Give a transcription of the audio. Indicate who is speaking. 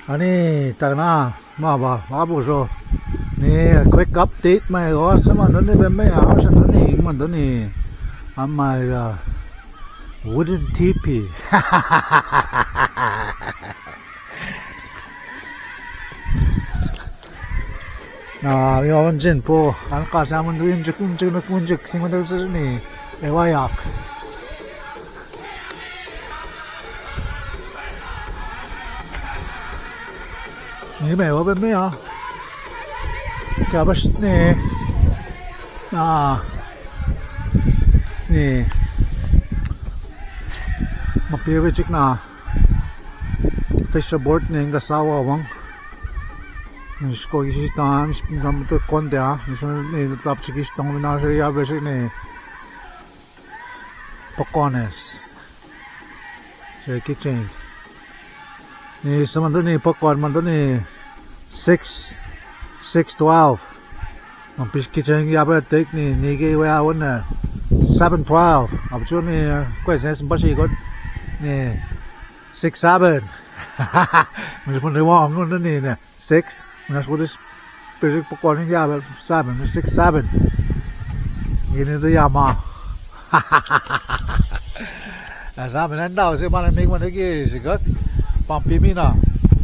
Speaker 1: 아니 따나 마봐 마보소 네 quick update mai go sama no ne me ya sa no ne man do ni amma wooden teepee 나 여원진 보 안까 사면 누임 즉금 즉는 군즉 생만들 쓰니 에와약นี่หมายว่าเป็นไม่เหรอแกบัสนี่นี่มาเปียไปจิกนะfisherboardนี่ก็สาววังนี่สกอกิสตามสปิงกัมตัวคนเดียนี่ส่วนนี่ตับชิกิสตองวินาศรียาเบสินี่ปกอนเนสใช่คิดจริงนี่สมันตัวนี้ปกอนมันตัวนี้612 มันพิชิตยังยาเบติกนี่กี่เวลาวันน่ะ712อับช่วงนี้ก็เส้นบัชชีก็นี่67มันจะพูดได้ว่าของนั่นนี่เนี่ย6มันจะพูดได้เป็นปกรณ์ที่ยาแบบ7 67ยินดีตัวยามาแต่สามเป็นนั่นดาวเสียมันไม่มันได้กี่สิครับปั๊มปีมีนะ